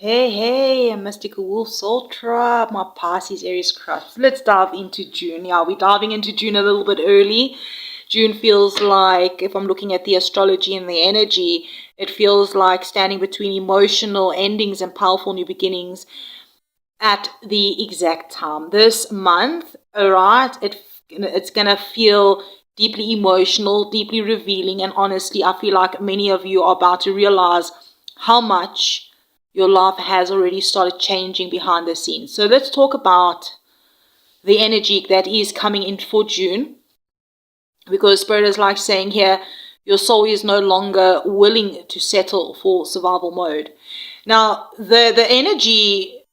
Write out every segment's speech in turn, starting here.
Hey, Mystical Wolf Soul Tribe, my Pisces, Aries, Cusp. Let's dive into June. Yeah, we're diving into June a little bit early. June feels like, if I'm looking at the astrology and the energy, it feels like standing between emotional endings and powerful new beginnings at the exact time. This month, alright, it's gonna feel deeply emotional, deeply revealing, and honestly, I feel like many of you are about to realize how much your life has already started changing behind the scenes. So let's talk about the energy that is coming in for June, because Spirit is like saying here, your soul is no longer willing to settle for survival mode. Now, the energy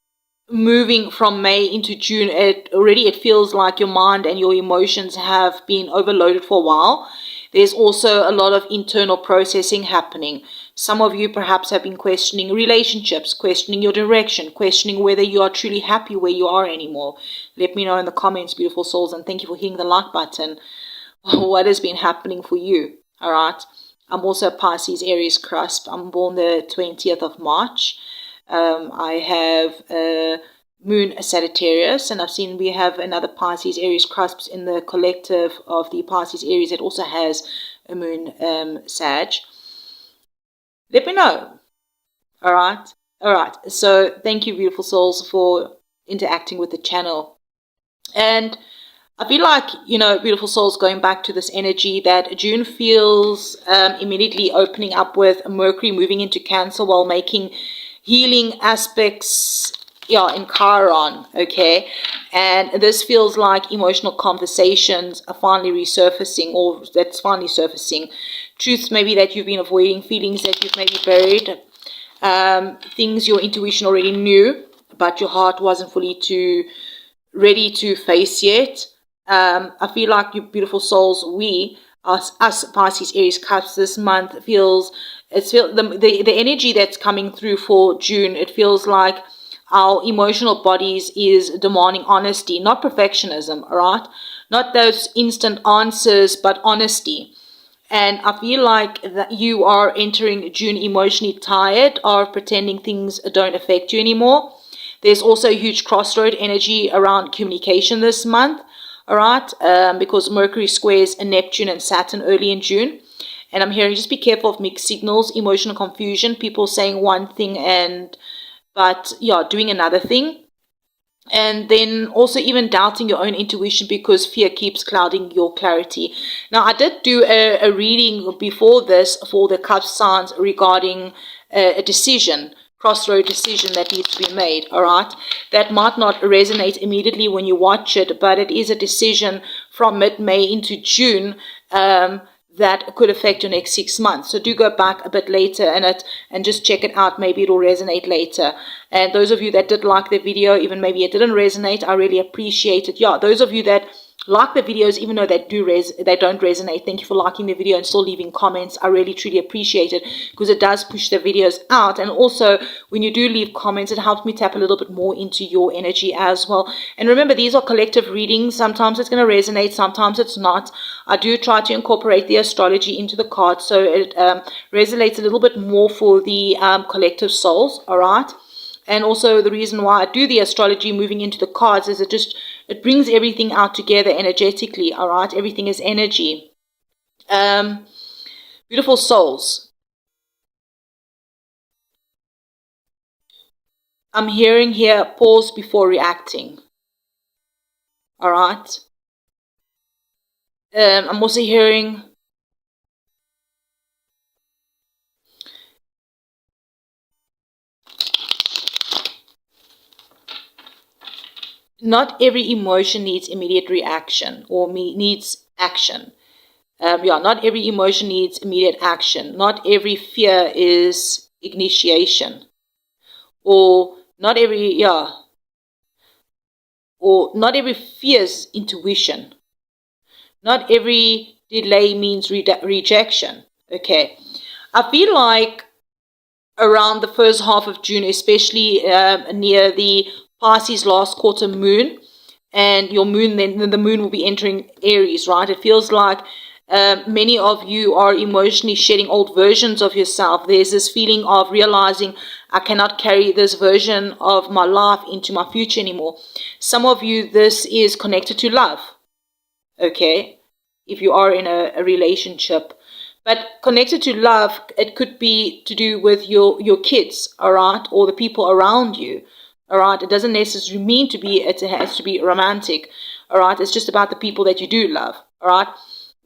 moving from May into June, it feels like your mind and your emotions have been overloaded for a while. There's also a lot of internal processing happening. Some of you perhaps have been questioning relationships, questioning your direction, questioning whether you are truly happy where you are anymore. Let me know in the comments, beautiful souls, and thank you for hitting the like button. What has been happening for you? All right. I'm also a Pisces, Aries, Cusp. I'm born the 20th of March. I have a moon Sagittarius, and I've seen we have another Pisces, Aries, Cusps in the collective of the Pisces, Aries that also has a moon Sag. Let me know. All right. So thank you, beautiful souls, for interacting with the channel. And I feel like, beautiful souls, going back to this energy that June feels immediately opening up with Mercury moving into Cancer while making healing aspects, in Chiron, okay? And this feels like emotional conversations are finally resurfacing, or that's finally surfacing. Truths maybe that you've been avoiding, feelings that you've maybe buried, things your intuition already knew, but your heart wasn't fully ready to face yet. I feel like, you beautiful souls, us Pisces, Aries, Cusp, this month the energy that's coming through for June, it feels like our emotional bodies is demanding honesty, not perfectionism, all right? Not those instant answers, but honesty. And I feel like that you are entering June emotionally tired of pretending things don't affect you anymore. There's also a huge crossroad energy around communication this month, all right, because Mercury squares Neptune and Saturn early in June. And I'm hearing just be careful of mixed signals, emotional confusion, people saying one thing but doing another thing. And then also even doubting your own intuition because fear keeps clouding your clarity. Now, I did do a reading before this for the Cusp signs regarding a decision, crossroad decision that needs to be made, all right? That might not resonate immediately when you watch it, but it is a decision from mid-May into June that could affect your next 6 months. So do go back a bit later and just check it out. Maybe it'll resonate later. And those of you that did like the video, even maybe it didn't resonate, I really appreciate it. Yeah, those of you that like the videos, even though they don't resonate, thank you for liking the video and still leaving comments. I really truly appreciate it because it does push the videos out. And also when you do leave comments, it helps me tap a little bit more into your energy as well. And remember, these are collective readings. Sometimes it's going to resonate, sometimes it's not. I do try to incorporate the astrology into the cards so it resonates a little bit more for the collective souls, all right? And also the reason why I do the astrology moving into the cards is it brings everything out together energetically, all right? Everything is energy. Beautiful souls. I'm hearing here, pause before reacting. All right? I'm also hearing not every emotion needs immediate reaction or needs action. Not every emotion needs immediate action. Not every fear is initiation. Or not every fear is intuition. Not every delay means rejection. Okay. I feel like around the first half of June, especially near the Pisces last quarter moon, and your moon, then the moon will be entering Aries, right? It feels like many of you are emotionally shedding old versions of yourself. There's this feeling of realizing I cannot carry this version of my life into my future anymore. Some of you, this is connected to love, okay, if you are in a relationship. But connected to love, it could be to do with your kids, all right, or the people around you, all right. It doesn't necessarily mean to be, it has to be romantic, all right. It's just about the people that you do love, all right.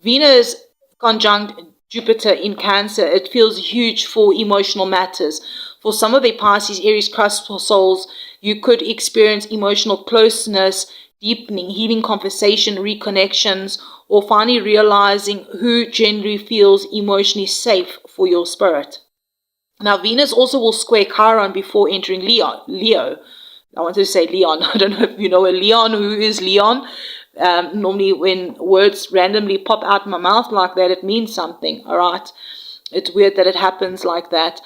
Venus conjunct Jupiter in Cancer, it feels huge for emotional matters. For some of the Pisces, Aries, Cusp souls, you could experience emotional closeness, deepening, healing conversation, reconnections, or finally realizing who generally feels emotionally safe for your spirit. Now, Venus also will square Chiron before entering Leo. I wanted to say Leon. I don't know if you know a Leon. Who is Leon? Normally when words randomly pop out my mouth like that, it means something, all right? It's weird that it happens like that.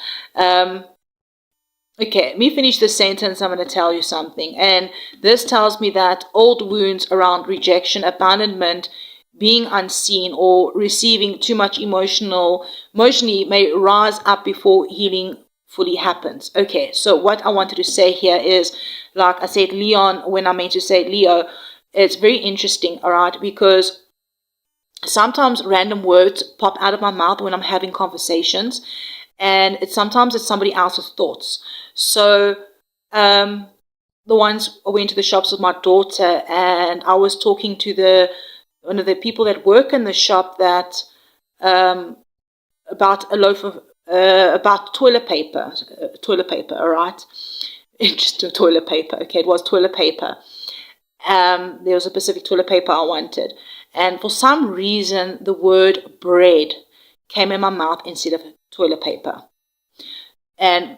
Okay, let me finish the sentence. I'm going to tell you something. And this tells me that old wounds around rejection, abandonment, being unseen, or receiving too much emotionally may rise up before healing fully happens. Okay, so what I wanted to say here is, like I said, Leon, when I meant to say Leo, it's very interesting, all right, because sometimes random words pop out of my mouth when I'm having conversations, and sometimes it's somebody else's thoughts. So the ones I went to the shops with my daughter, and I was talking to one of the people that work in the shop that about a loaf of about toilet paper, all right. Just toilet paper. Okay, it was toilet paper. There was a specific toilet paper I wanted, and for some reason the word bread came in my mouth instead of toilet paper. And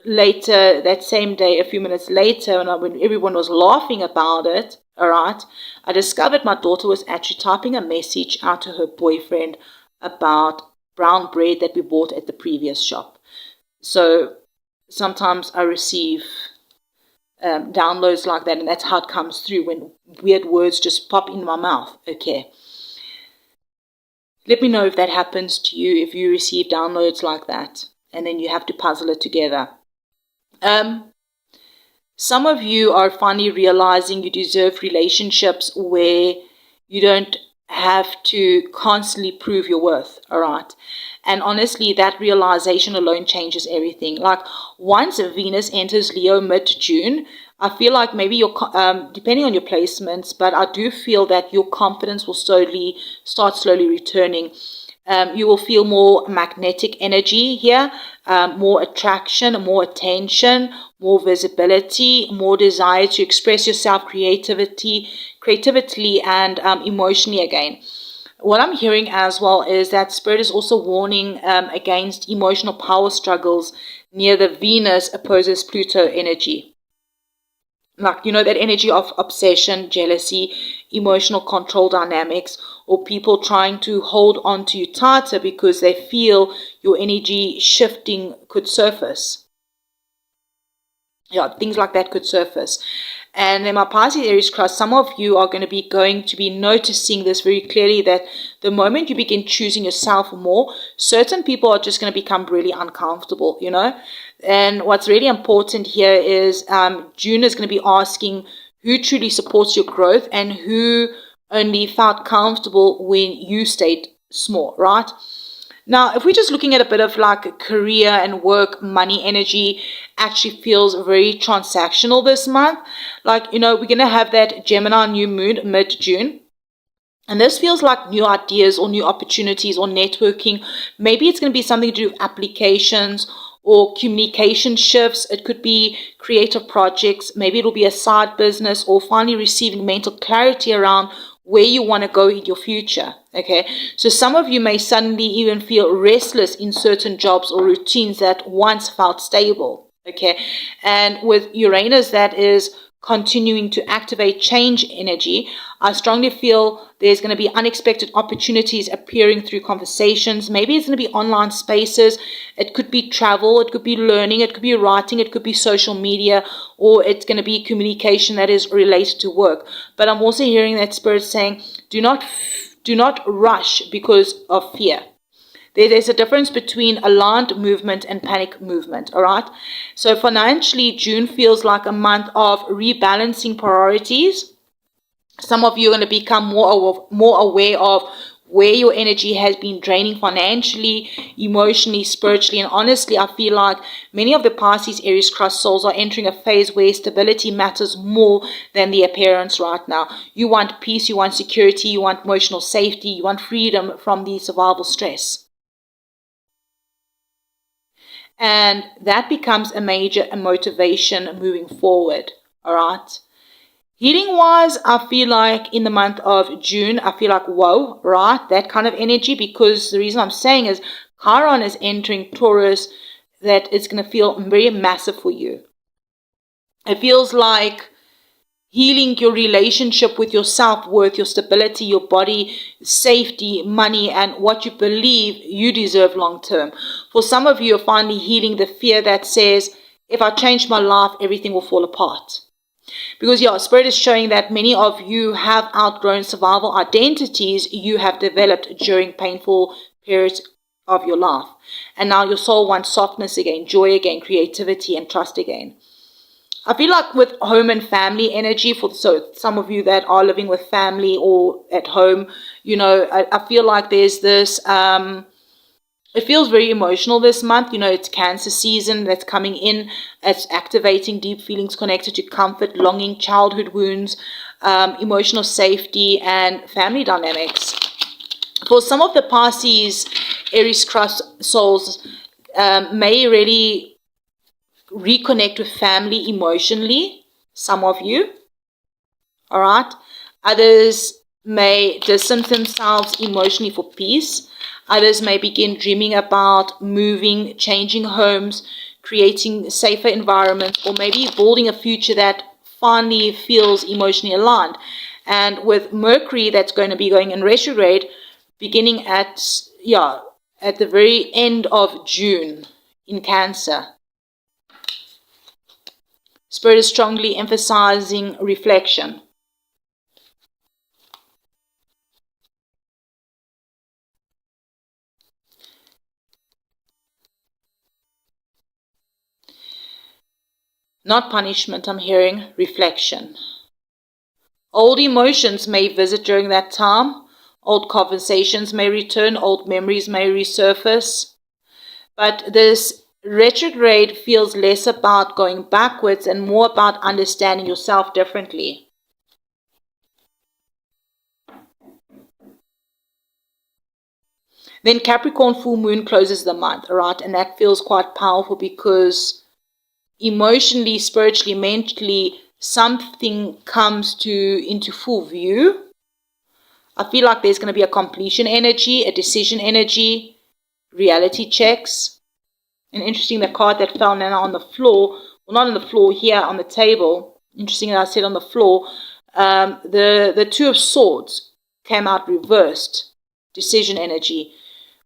later that same day, a few minutes later, when everyone was laughing about it, all right, I discovered my daughter was actually typing a message out to her boyfriend about brown bread that we bought at the previous shop. So sometimes I receive downloads like that, and that's how it comes through, when weird words just pop in my mouth. Okay, let me know if that happens to you, if you receive downloads like that and then you have to puzzle it together. Some of you are finally realizing you deserve relationships where you don't have to constantly prove your worth, all right? And honestly, that realization alone changes everything. Like, once Venus enters Leo mid-June, I feel like maybe depending on your placements, but I do feel that your confidence will start slowly returning. You will feel more magnetic energy here, more attraction, more attention, more visibility, more desire to express yourself creatively and emotionally again. What I'm hearing as well is that Spirit is also warning against emotional power struggles near the Venus opposes Pluto energy. Like, that energy of obsession, jealousy, emotional control dynamics, or people trying to hold on to you tighter because they feel your energy shifting could surface. Yeah, things like that could surface. And in my Pisces Aries cross, some of you are going to be noticing this very clearly, that the moment you begin choosing yourself more, certain people are just going to become really uncomfortable, And what's really important here is June is going to be asking who truly supports your growth and who only felt comfortable when you stayed small, right? Now, if we're just looking at a bit of like career and work, money, energy actually feels very transactional this month. Like, we're going to have that Gemini new moon mid-June. And this feels like new ideas or new opportunities or networking. Maybe it's going to be something to do with applications or communication shifts. It could be creative projects. Maybe it'll be a side business, or finally receiving mental clarity around where you want to go in your future. Okay, so some of you may suddenly even feel restless in certain jobs or routines that once felt stable. Okay, and with Uranus, that is continuing to activate change energy, I strongly feel there's going to be unexpected opportunities appearing through conversations. Maybe it's going to be online spaces. It could be travel. It could be learning. It could be writing. It could be social media, or it's going to be communication that is related to work. But I'm also hearing that Spirit saying, do not rush because of fear. There's a difference between alarmed movement and panic movement, all right? So financially, June feels like a month of rebalancing priorities. Some of you are going to become more aware of where your energy has been draining financially, emotionally, spiritually, and honestly, I feel like many of the Pisces, Aries, Cusp souls are entering a phase where stability matters more than the appearance right now. You want peace, you want security, you want emotional safety, you want freedom from the survival stress. And that becomes a major motivation moving forward, all right? Healing wise, I feel like in the month of June, I feel like, whoa, right? That kind of energy, because the reason I'm saying is Chiron is entering Taurus, that it's going to feel very massive for you. It feels like healing your relationship with your self-worth, your stability, your body, safety, money, and what you believe you deserve long-term. For some of you, are finally healing the fear that says, if I change my life, everything will fall apart. Because, yeah, Spirit is showing that many of you have outgrown survival identities you have developed during painful periods of your life. And now your soul wants softness again, joy again, creativity, and trust again. I feel like with home and family energy, so some of you that are living with family or at home, you know, I feel like there's this... it feels very emotional this month. You know, it's Cancer season that's coming in. It's activating deep feelings connected to comfort, longing, childhood wounds, emotional safety, and family dynamics. For some of the Pisces, Aries, Cusp souls may really reconnect with family emotionally. Some of you, all right? Others may distance themselves emotionally for peace. Others may begin dreaming about moving, changing homes, creating safer environments, or maybe building a future that finally feels emotionally aligned. And with Mercury that's going to be going in retrograde, beginning at the very end of June in Cancer, Spirit is strongly emphasizing reflection. Not punishment, I'm hearing reflection. Old emotions may visit during that time. Old conversations may return. Old memories may resurface. But this retrograde feels less about going backwards and more about understanding yourself differently. Then Capricorn full moon closes the month, right? And that feels quite powerful because emotionally, spiritually, mentally, something comes into full view. I feel like there's going to be a completion energy, a decision energy, reality checks. And interesting, the card that fell now on the floor, well, not on the floor, here on the table. Interesting that I said on the floor. The Two of Swords came out reversed, decision energy,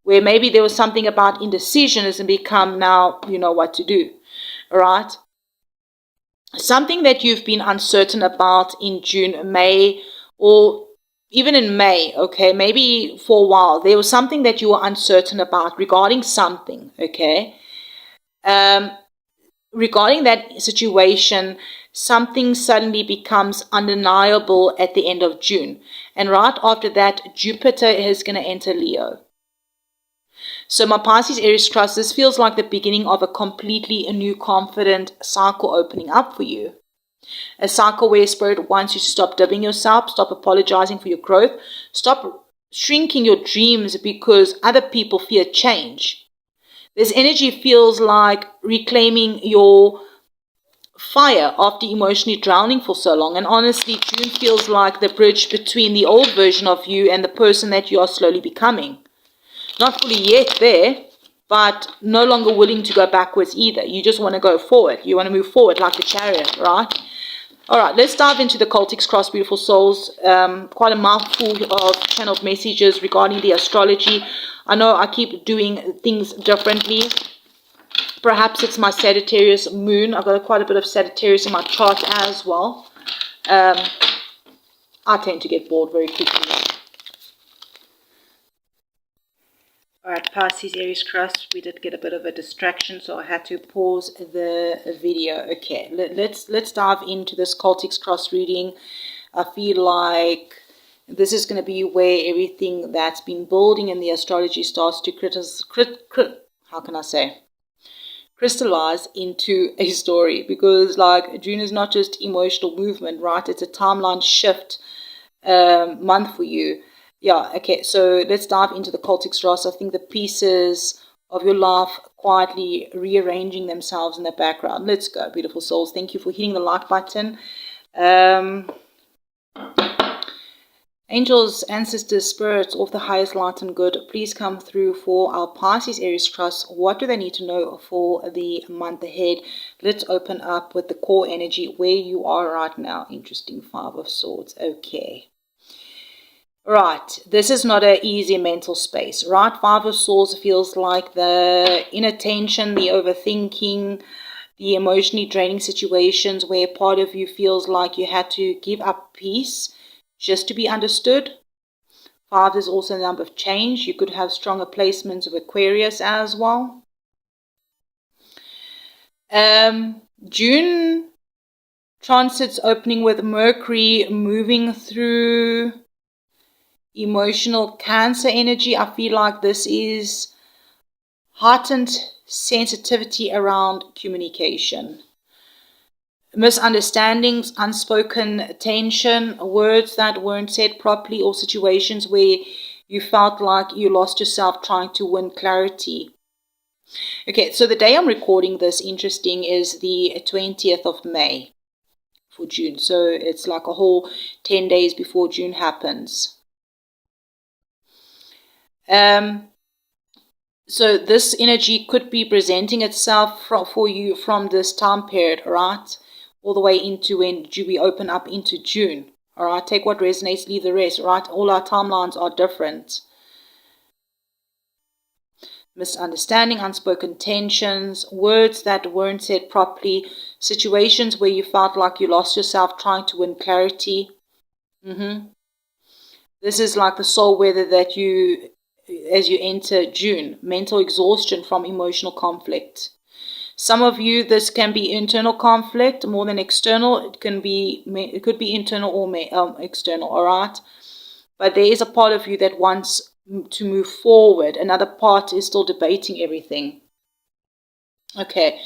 where maybe there was something about indecision has become now you know what to do. All right. Something that you've been uncertain about in June, May, or even in May, okay, maybe for a while, there was something that you were uncertain about regarding something, okay? Regarding that situation, something suddenly becomes undeniable at the end of June. And right after that, Jupiter is going to enter Leo. So my Pisces, Aries, Cusp, this feels like the beginning of a completely new confident cycle opening up for you. A cycle where Spirit wants you to stop dibbing yourself, stop apologizing for your growth, stop shrinking your dreams because other people fear change. This energy feels like reclaiming your fire after emotionally drowning for so long. And honestly, June feels like the bridge between the old version of you and the person that you are slowly becoming. Not fully yet there, but no longer willing to go backwards either. You just want to go forward. You want to move forward like the Chariot, right? All right, let's dive into the Celtic cross, beautiful souls. Quite a mouthful of channeled messages regarding the astrology. I know I keep doing things differently. Perhaps it's my Sagittarius moon. I've got quite a bit of Sagittarius in my chart as well. I tend to get bored very quickly. Alright, Pisces, Aries, Cusp. We did get a bit of a distraction, so I had to pause the video. Okay, let's dive into this Celtic cross reading. I feel like this is going to be where everything that's been building in the astrology starts to crystallize into a story, because like June is not just emotional movement, right? It's a timeline shift month for you. Yeah, okay, so let's dive into the Celtic Cross. I think the pieces of your life quietly rearranging themselves in the background. Let's go, beautiful souls. Thank you for hitting the like button. Angels, ancestors, spirits of the highest light and good, please come through for our Pisces Aries Cross. What do they need to know for the month ahead? Let's open up with the core energy where you are right now. Interesting, Five of Swords. Okay. Right, this is not an easy mental space, right? Five of Swords feels like the inattention, the overthinking, the emotionally draining situations where part of you feels like you had to give up peace just to be understood. Five is also a number of change. You could have stronger placements of Aquarius as well. June transits opening with Mercury moving through emotional Cancer energy. I feel like this is heightened sensitivity around communication, misunderstandings, unspoken tension, words that weren't said properly, or situations where you felt like you lost yourself trying to win clarity. Okay, so the day I'm recording this, interesting, is the 20th of May for June. So it's like a whole 10 days before June happens. So this energy could be presenting itself for you from this time period, right? All the way into when we open up into June. All right, take what resonates, leave the rest, right? All our timelines are different. Misunderstanding, unspoken tensions, words that weren't said properly, situations where you felt like you lost yourself trying to win clarity. This is like the soul weather that you, as you enter June, mental exhaustion from emotional conflict. Some of you, this can be internal conflict more than external. It could be internal or external, all right? But there is a part of you that wants to move forward. Another part is still debating everything. Okay,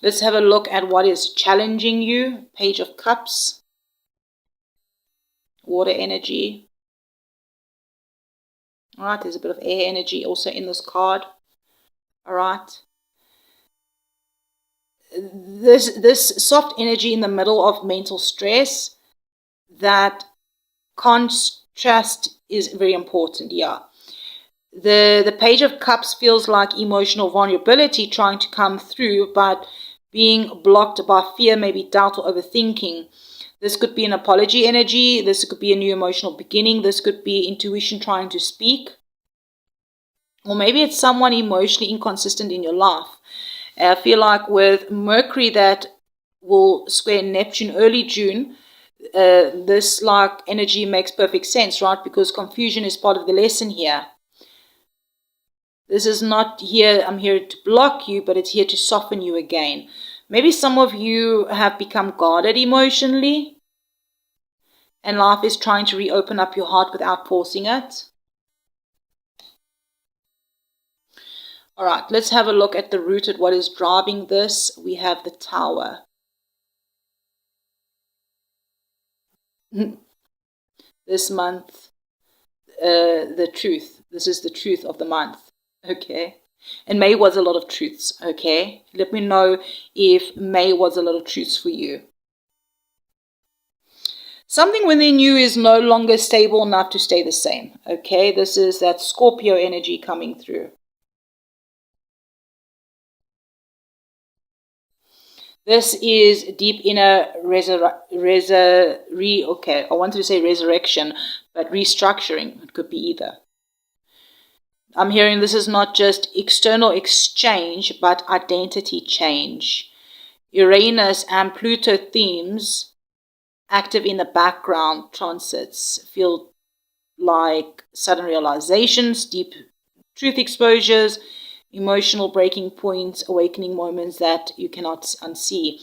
let's have a look at what is challenging you. Page of Cups, water energy. All right, there's a bit of air energy also in this card. All right. This soft energy in the middle of mental stress, that contrast is very important. Yeah. The Page of Cups feels like emotional vulnerability trying to come through, but being blocked by fear, maybe doubt or overthinking. This could be an apology energy. This could be a new emotional beginning. This could be intuition trying to speak. Or maybe it's someone emotionally inconsistent in your life. I feel like with Mercury that will square Neptune early June, this like energy makes perfect sense, right? Because confusion is part of the lesson here. This is not here, I'm here to block you, but it's here to soften you again. Maybe some of you have become guarded emotionally, and life is trying to reopen up your heart without forcing it. All right, let's have a look at the root at what is driving this. We have the Tower. This month, the truth. This is the truth of the month. Okay. And May was a lot of truths. Okay. Let me know if May was a lot of truths for you. Something within you is no longer stable enough to stay the same. Okay. This is that Scorpio energy coming through. This is deep inner I wanted to say resurrection, but restructuring. It could be either. I'm hearing this is not just external exchange, but identity change. Uranus and Pluto themes active in the background transits feel like sudden realizations, deep truth exposures, emotional breaking points, awakening moments that you cannot unsee.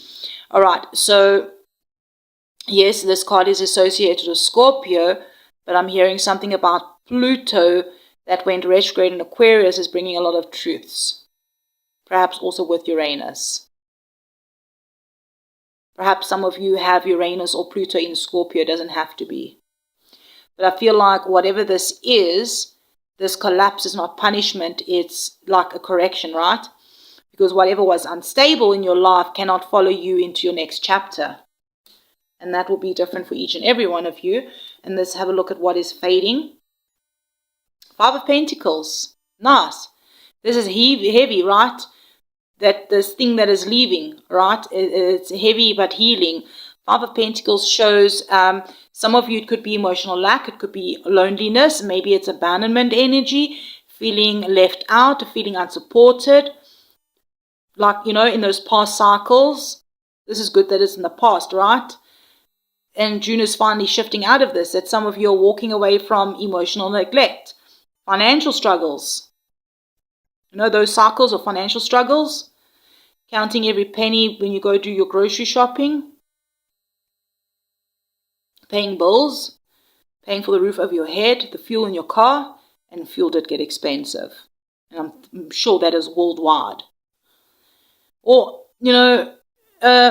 All right, so yes, this card is associated with Scorpio, but I'm hearing something about Pluto that went retrograde in Aquarius is bringing a lot of truths. Perhaps also with Uranus. Perhaps some of you have Uranus or Pluto in Scorpio. It doesn't have to be. But I feel like whatever this is, this collapse is not punishment. It's like a correction, right? Because whatever was unstable in your life cannot follow you into your next chapter. And that will be different for each and every one of you. And let's have a look at what is fading. Five of Pentacles. Nice. This is heavy, right? That this thing that is leaving, right? It's heavy but healing. Five of Pentacles shows some of you, it could be emotional lack, it could be loneliness, maybe it's abandonment energy, feeling left out, feeling unsupported. Like, you know, in those past cycles. This is good that it's in the past, right? And June is finally shifting out of this, that some of you are walking away from emotional neglect, financial struggles. You know, those cycles of financial struggles, counting every penny when you go do your grocery shopping, paying bills, paying for the roof over your head, the fuel in your car, and fuel did get expensive. And I'm sure that is worldwide. Or, you know,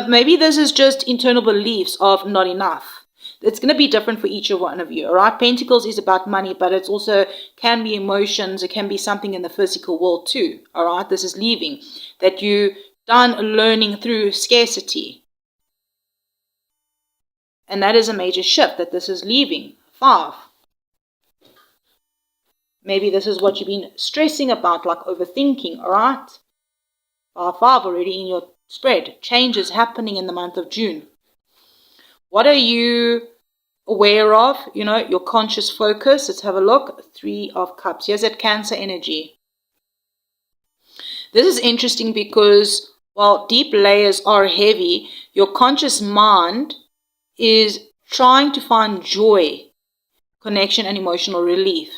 maybe this is just internal beliefs of not enough. It's going to be different for each one of you, all right? Pentacles is about money, but it's also can be emotions. It can be something in the physical world too, all right? This is leaving, that you done learning through scarcity. And that is a major shift, that this is leaving. 5. Maybe this is what you've been stressing about, like overthinking, all right? 5 already in your spread. Changes happening in the month of June. What are you aware of? You know, your conscious focus. Let's have a look. 3 of Cups. Here's that Cancer energy. This is interesting because while deep layers are heavy, your conscious mind is trying to find joy, connection, and emotional relief.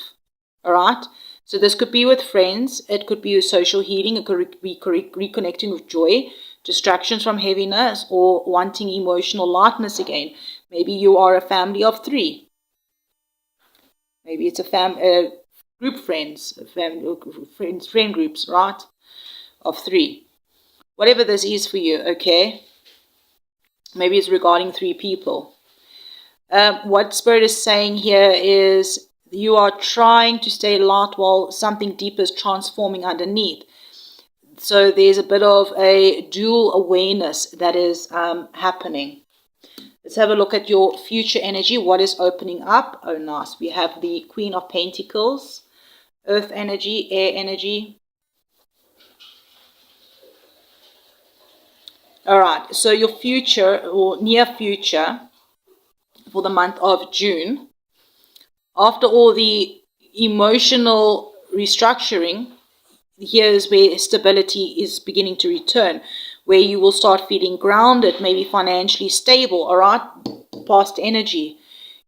All right? So this could be with friends. It could be with social healing. It could be reconnecting with joy, distractions from heaviness, or wanting emotional lightness again. Maybe you are a family of 3. Maybe it's a group friends, friend groups, right? Of 3. Whatever this is for you, okay? Maybe it's regarding 3 people. What Spirit is saying here is you are trying to stay light while something deep is transforming underneath. So there's a bit of a dual awareness that is happening. Let's have a look at your future energy. What is opening up? Oh, nice. We have the Queen of Pentacles, Earth energy, air energy. All right. So your future or near future for the month of June, after all the emotional restructuring, here's where stability is beginning to return, where you will start feeling grounded, maybe financially stable, all right? Past energy,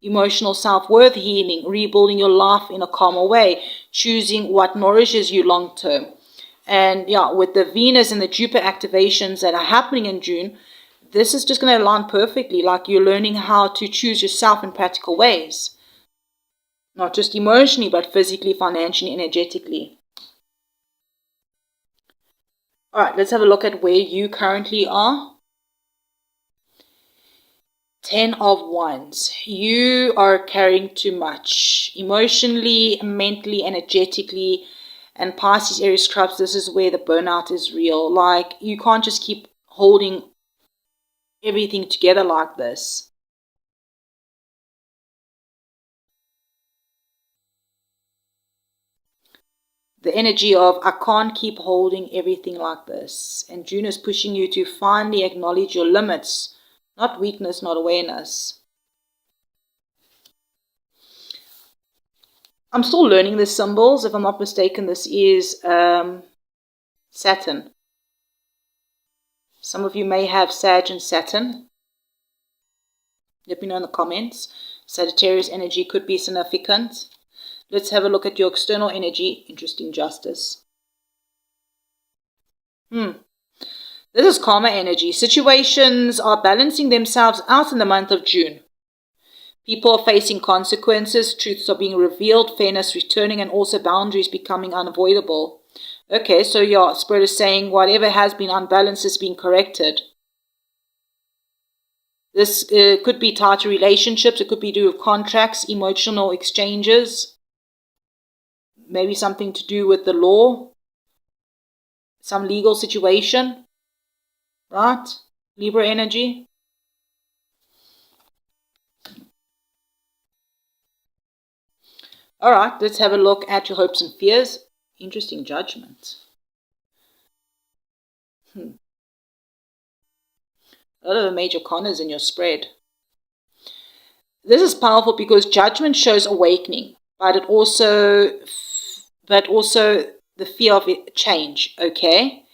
emotional self-worth healing, rebuilding your life in a calmer way, choosing what nourishes you long term. And yeah, with the Venus and the Jupiter activations that are happening in June, this is just going to align perfectly, like you're learning how to choose yourself in practical ways. Not just emotionally, but physically, financially, energetically. All right, let's have a look at where you currently are. 10 of Wands. You are carrying too much. Emotionally, mentally, energetically. And Pisces, Aries, Cusp, this is where the burnout is real. Like, you can't just keep holding everything together like this. The energy of, I can't keep holding everything like this. And June is pushing you to finally acknowledge your limits. Not weakness, not awareness. I'm still learning the symbols. If I'm not mistaken, this is Saturn. Some of you may have Sag and Saturn. Let me know in the comments. Sagittarius energy could be significant. Let's have a look at your external energy. Interesting, Justice. This is karma energy. Situations are balancing themselves out in the month of June. People are facing consequences, truths are being revealed, fairness returning, and also boundaries becoming unavoidable. Okay, so your Spirit is saying whatever has been unbalanced is being corrected. This could be tied to relationships, it could be to do with contracts, emotional exchanges, maybe something to do with the law, some legal situation, right? Libra energy. All right, let's have a look at your hopes and fears. Interesting, Judgment. A lot of the major corners in your spread. This is powerful because Judgment shows awakening, but also the fear of change, okay?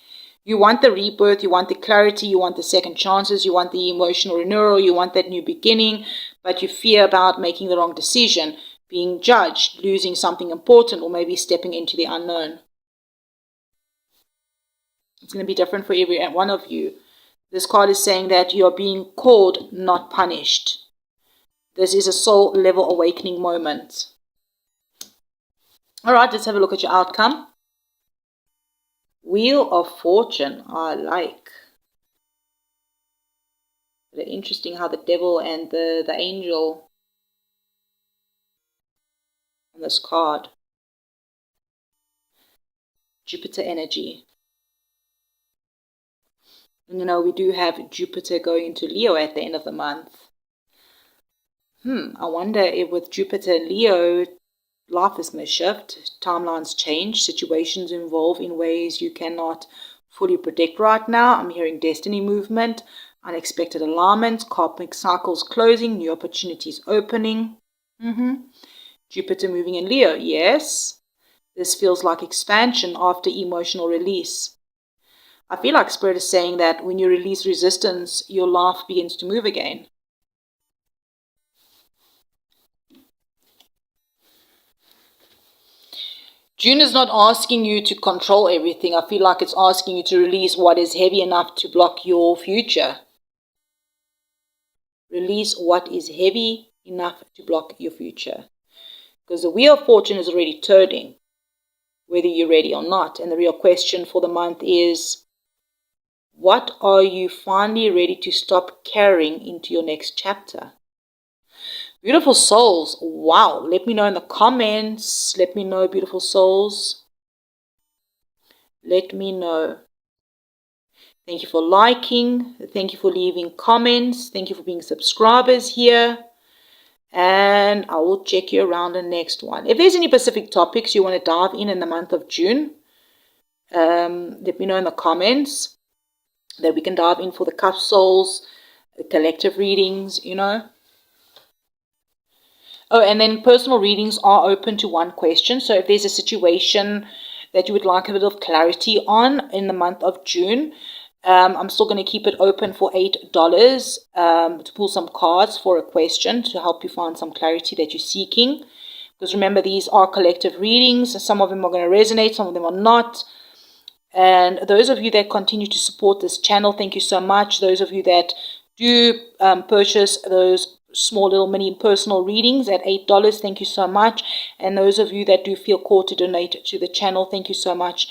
You want the rebirth, you want the clarity, you want the second chances, you want the emotional renewal, you want that new beginning, but you fear about making the wrong decision, being judged, losing something important, or maybe stepping into the unknown. It's going to be different for every one of you. This card is saying that you are being called, not punished. This is a soul level awakening moment. All right, let's have a look at your outcome. Wheel of Fortune, I like. Very interesting how the devil and the angel on this card. Jupiter energy. And we do have Jupiter going into Leo at the end of the month. I wonder if with Jupiter and Leo, life is going to shift, timelines change, situations evolve in ways you cannot fully predict right now. I'm hearing destiny movement, unexpected alignments, cosmic cycles closing, new opportunities opening. Jupiter moving in Leo, yes. This feels like expansion after emotional release. I feel like Spirit is saying that when you release resistance, your life begins to move again. June is not asking you to control everything. I feel like it's asking you to release what is heavy enough to block your future. Release what is heavy enough to block your future. Because the Wheel of Fortune is already turning, whether you're ready or not. And the real question for the month is, what are you finally ready to stop carrying into your next chapter? Beautiful souls. Wow. Let me know in the comments. Let me know, beautiful souls. Let me know. Thank you for liking. Thank you for leaving comments. Thank you for being subscribers here. And I will check you around the next one. If there's any specific topics you want to dive in the month of June, let me know in the comments that we can dive in for the Cusp souls, the collective readings, Oh, and then personal readings are open to one question. So if there's a situation that you would like a bit of clarity on in the month of June, I'm still going to keep it open for $8 to pull some cards for a question to help you find some clarity that you're seeking. Because remember, these are collective readings. Some of them are going to resonate, some of them are not. And those of you that continue to support this channel, thank you so much. Those of you that do purchase those small little mini personal readings at $8, thank you so much. And those of you that do feel called to donate to the channel, thank you so much.